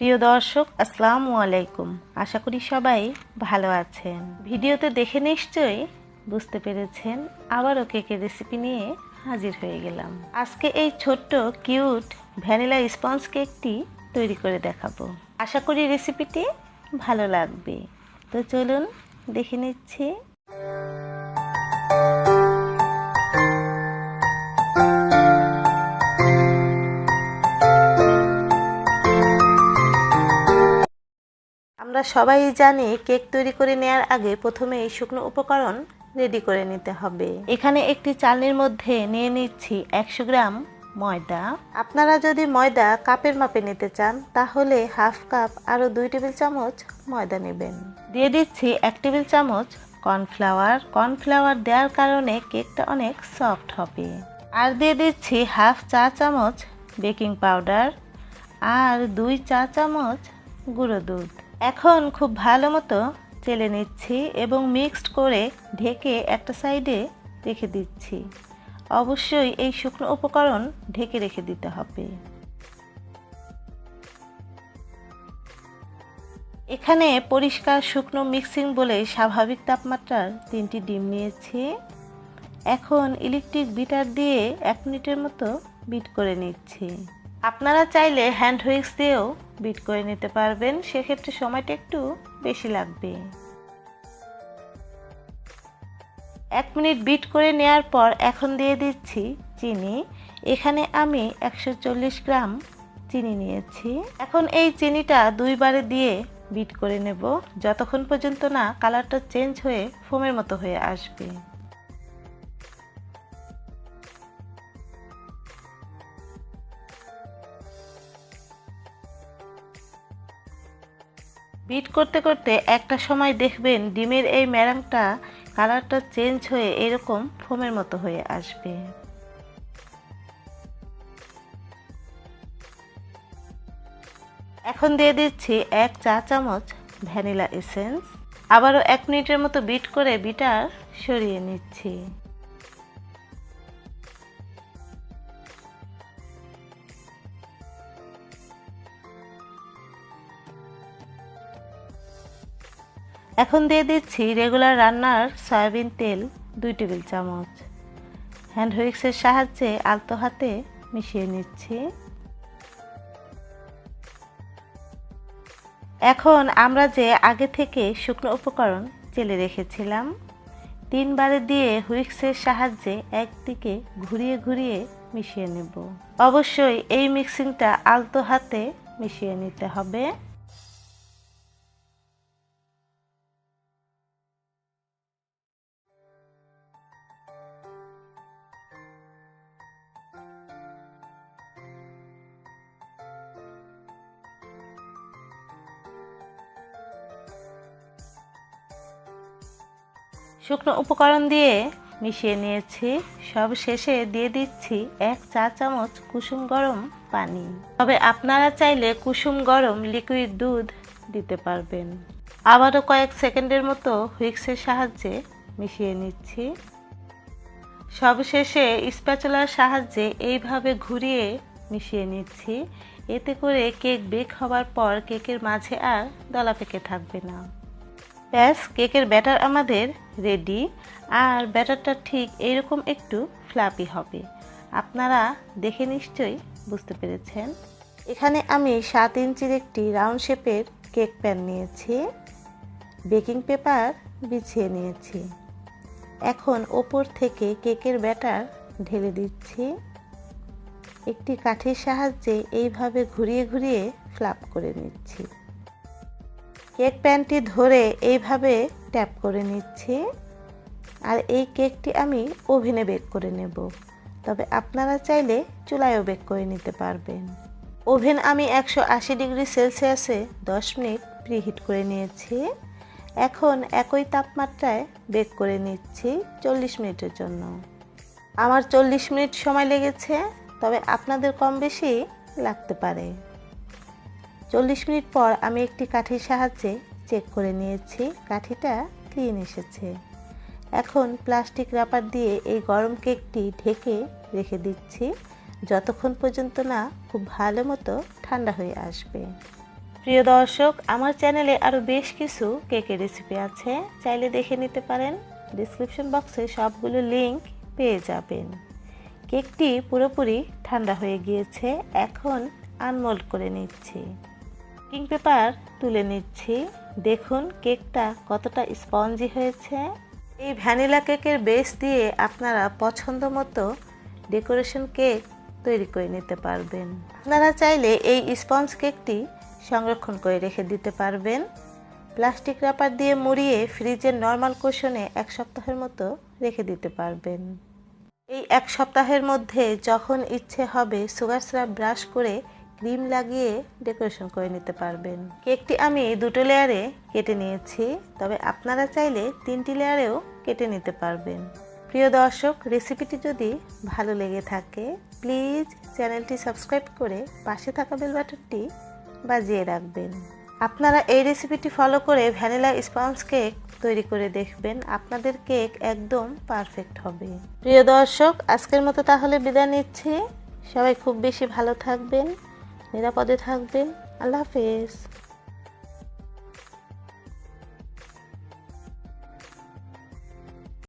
প্রিয় দর্শক, আসসালামু আলাইকুম। আশা করি সবাই ভালো আছেন। ভিডিওতে দেখে নিশ্চয়ই বুঝতে পেরেছেন, আবারও কেকের রেসিপি নিয়ে হাজির হয়ে গেলাম। আজকে এই ছোট্ট কিউট ভ্যানিলা স্পঞ্জ কেকটি তৈরি করে দেখাবো। আশা করি রেসিপিটি ভালো লাগবে। তো চলুন দেখে নিচ্ছি। আমরা সবাই জানি কেক তৈরি করে নেওয়ার আগে প্রথমে এই শুকনো উপকরণ রেডি করে নিতে হবে। এখানে একটি চালনির মধ্যে নিয়ে নিচ্ছি 100 গ্রাম ময়দা। আপনারা যদি ময়দা কাপের মাপে নিতে চান তাহলে হাফ কাপ আরও 2 টেবিল চামচ ময়দা নেবেন। দিয়ে দিচ্ছি 1 টেবিল চামচ কর্নফ্লাওয়ার দেওয়ার কারণে কেকটা অনেক সফট হবে। আর দিয়ে দিচ্ছি হাফ চা চামচ বেকিং পাউডার আর 2 চা চামচ গুঁড়ো দুধ। এখন খুব ভালো মতো চেলে নিচ্ছি এবং মিক্সড করে ঢেকে একটা সাইডে রেখে দিচ্ছি। অবশ্যই এই শুকনো উপকরণ ঢেকে রেখে দিতে হবে। এখানে পরিষ্কার শুকনো মিক্সিং বলে স্বাভাবিক তাপমাত্রার 3টি ডিম নিয়েছি। এখন ইলেকট্রিক বিটার দিয়ে 1 মিনিটের মতো বিট করে নিচ্ছি। আপনারা চাইলে হ্যান্ড হুইক্স দিয়েও বিট করে নিতে পারবেন, সেক্ষেত্রে সময়টা একটু বেশি লাগবে। 1 মিনিট বিট করে নেওয়ার পর এখন দিয়ে দিচ্ছি চিনি। এখানে আমি 140 গ্রাম চিনি নিয়েছি। এখন এই চিনিটা 2 বারে দিয়ে বিট করে নেব, যতক্ষণ পর্যন্ত না কালারটা চেঞ্জ হয়ে ফোমের মতো হয়ে আসবে। বিট করতে করতে একটা সময় দেখবেন ডিমের এই ম্যারাংটা কালারটা চেঞ্জ হয়ে এরকম ফোমের মতো হয়ে আসবে। এখন দিয়ে দিচ্ছি 1 চা চামচ ভ্যানিলা এসেন্স। আবারও 1 মিনিটের মতো বিট করে বিটার সরিয়ে নিচ্ছি। এখন দিয়ে দিচ্ছি রেগুলার রান্নার সয়াবিন তেল 2 টেবিল চামচ। হ্যান্ড হুইক্সের সাহায্যে আলতো হাতে মিশিয়ে নিচ্ছি। এখন আমরা যে আগে থেকে শুকনো উপকরণ চেলে রেখেছিলাম 3 বারে দিয়ে হুইক্সের সাহায্যে একদিকে ঘুরিয়ে ঘুরিয়ে মিশিয়ে নেব। অবশ্যই এই মিক্সিংটা আলতো হাতে মিশিয়ে নিতে হবে। শুকনো উপকরণ দিয়ে মিশিয়ে নিয়েছি। সব শেষে দিয়ে দিচ্ছি 1 চা চামচ কুসুম গরম পানি। তবে আপনারা চাইলে কুসুম গরম লিকুইড দুধ দিতে পারবেন। আবারও কয়েক সেকেন্ডের মতো হুইক্সের সাহায্যে মিশিয়ে নিচ্ছি। সবশেষে স্প্যাচুলার সাহায্যে এইভাবে ঘুরিয়ে মিশিয়ে নিচ্ছি। এতে করে কেক বেক হবার পর কেকের মাঝে আর দলা পেকে থাকবে না। ব্যাস, কেকের ব্যাটার আমাদের রেডি। আর ব্যাটারটা ঠিক এইরকম একটু ফ্লাপি হবে। আপনারা দেখে নিশ্চয়ই বুঝতে পেরেছেন। এখানে আমি 7 ইঞ্চির একটি রাউন্ড শেপের কেক প্যান নিয়েছি। বেকিং পেপার বিছিয়ে নিয়েছি। এখন ওপর থেকে কেকের ব্যাটার ঢেলে দিচ্ছি। একটি কাঠির সাহায্যে এইভাবে ঘুরিয়ে ঘুরিয়ে ফ্লাপ করে নিচ্ছি। কেক প্যানটি ধরে এইভাবে ট্যাপ করে নিচ্ছি। আর এই কেকটি আমি ওভেনে বেক করে নেব, তবে আপনারা চাইলে চুলায়ও বেক করে নিতে পারবেন। ওভেন আমি 180 ডিগ্রি সেলসিয়াসে 10 মিনিট প্রিহিট করে নিয়েছি। এখন একই তাপমাত্রায় বেক করে নিচ্ছি 40 মিনিটের জন্য। আমার 40 মিনিট সময় লেগেছে, তবে আপনাদের কম বেশি লাগতে পারে। 40 মিনিট পর আমি একটি কাঠির সাহায্যে চেক করে নিয়েছি, কাঠিটা ক্লিন এসেছে। এখন প্লাস্টিক রাবার দিয়ে এই গরম কেকটি ঢেকে রেখে দিচ্ছি, যতক্ষণ পর্যন্ত না খুব ভালো মতো ঠান্ডা হয়ে আসবে। প্রিয় দর্শক, আমার চ্যানেলে আরও বেশ কিছু কেকের রেসিপি আছে, চাইলে দেখে নিতে পারেন। ডিসক্রিপশন বক্সে সবগুলো লিংক পেয়ে যাবেন। কেকটি পুরোপুরি ঠান্ডা হয়ে গিয়েছে, এখন আনমোল্ড করে নিচ্ছি। বেকিং পেপার তুলে নিচ্ছি। দেখুন কেকটা কতটা স্পঞ্জি হয়েছে। এই ভ্যানিলা কেকের বেস দিয়ে আপনারা পছন্দ মতো ডেকোরেশন কেক তৈরি করে নিতে পারবেন। আপনারা চাইলে এই স্পঞ্জ কেকটি সংরক্ষণ করে রেখে দিতে পারবেন। প্লাস্টিক রাবার দিয়ে মুড়িয়ে ফ্রিজের নর্মাল কুশনে 1 সপ্তাহের মতো রেখে দিতে পারবেন। এই 1 সপ্তাহের মধ্যে যখন ইচ্ছে হবে সুগার সিরাপ ব্রাশ করে ক্রিম লাগিয়ে ডেকোরেশন করে নিতে পারবেন। কেকটি আমি 2 লেয়ারে কেটে নিয়েছি, তবে আপনারা চাইলে 3টি লেয়ারেও কেটে নিতে পারবেন। প্রিয় দর্শক, রেসিপিটি যদি ভালো লেগে থাকে প্লিজ চ্যানেলটি সাবস্ক্রাইব করে পাশে থাকা বেল বাটনটি বাজিয়ে রাখবেন। আপনারা এই রেসিপিটি ফলো করে ভ্যানিলা স্পঞ্জ কেক তৈরি করে দেখবেন, আপনাদের কেক একদম পারফেক্ট হবে। প্রিয় দর্শক, আজকের মতো তাহলে বিদায় নিচ্ছি। সবাই খুব বেশি ভালো থাকবেন, নিরাপদে থাকবেন। আল্লাহ হাফেজ।